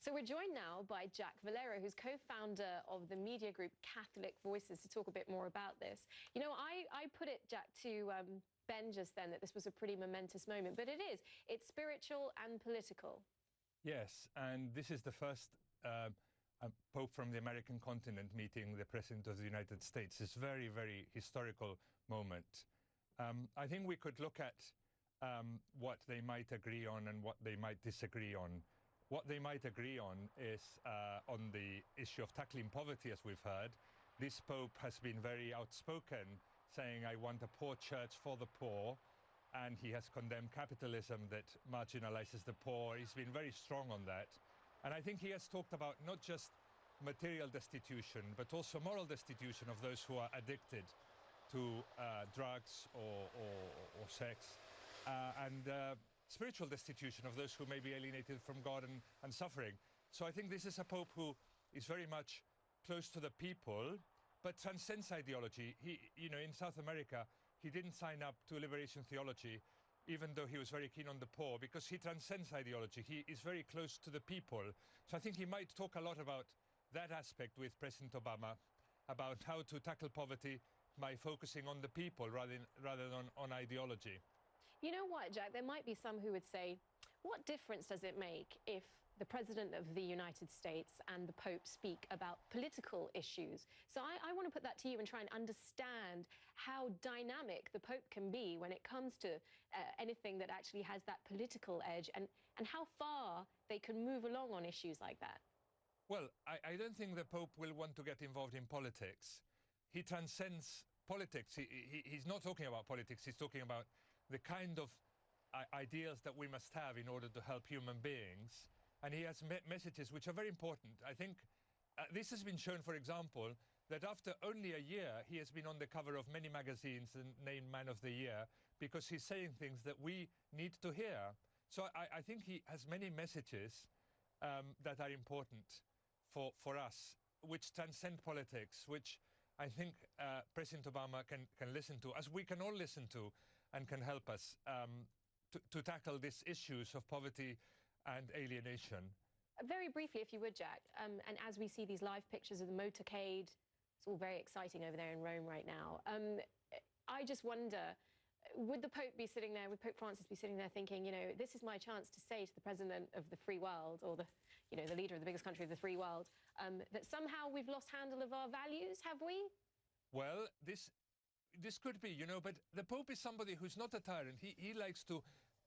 So we're joined now by Jack Valero, who's co-founder of the media group Catholic Voices, to talk a bit more about this. You know, I put it, Jack, to Ben just then that this was a pretty momentous moment, but it is. It's spiritual and political. Yes, and this is the first Pope from the American continent meeting the President of the United States. It's a very, very historical moment. I think we could look at what they might agree on and what they might disagree on. What they might agree on is on the issue of tackling poverty, as we've heard. This Pope has been very outspoken, saying, I want a poor church for the poor, and he has condemned capitalism that marginalizes the poor. He's been very strong on that. And I think he has talked about not just material destitution, but also moral destitution of those who are addicted to drugs or sex, and spiritual destitution of those who may be alienated from God and suffering. So I think this is a Pope who is very much close to the people, but transcends ideology. He, you know, in South America, he didn't sign up to liberation theology, even though he was very keen on the poor, because he transcends ideology. He is very close to the people. So I think he might talk a lot about that aspect with President Obama, about how to tackle poverty by focusing on the people rather than on ideology. You know what, Jack? There might be some who would say, what difference does it make if the President of the United States and the Pope speak about political issues? So I want to put that to you and try and understand how dynamic the Pope can be when it comes to anything that actually has that political edge, and how far they can move along on issues like that. Well, I don't think the Pope will want to get involved in politics. He transcends politics. He's not talking about politics. He's talking about the kind of ideals that we must have in order to help human beings. And he has messages which are very important. I think this has been shown, for example, that after only a year, he has been on the cover of many magazines and named Man of the Year, because he's saying things that we need to hear. So I think he has many messages that are important for us, which transcend politics, which I think President Obama can listen to, as we can all listen to, and can help us to tackle these issues of poverty and alienation. Very briefly, if you would, Jack, and as we see these live pictures of the motorcade, it's all very exciting over there in Rome right now. I just wonder, would the Pope be sitting there, would Pope Francis be sitting there thinking, you know, this is my chance to say to the President of the free world, or the, you know, the leader of the biggest country of the free world, that somehow we've lost handle of our values, have we? Well, this could be, you know, but the Pope is somebody who's not a tyrant. He likes to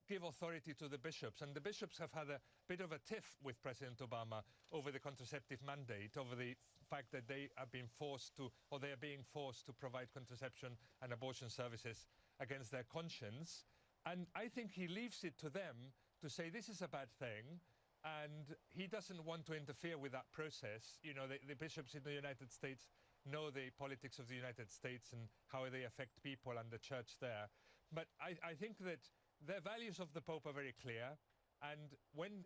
give authority to the bishops, and the bishops have had a bit of a tiff with President Obama over the contraceptive mandate, over the fact that they have been forced to, or they are being forced to provide contraception and abortion services against their conscience. And I think he leaves it to them to say this is a bad thing, and he doesn't want to interfere with that process. You know, the bishops in the United States know the politics of the United States and how they affect people and the church there. But I think that the values of the Pope are very clear, and when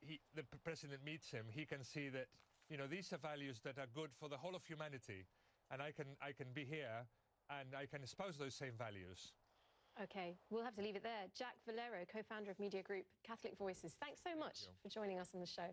the President meets him, he can see that, you know, these are values that are good for the whole of humanity, and I can be here and I can espouse those same values. Okay, we'll have to leave it there. Jack Valero, co-founder of media group Catholic Voices, thanks so much for joining us on the show.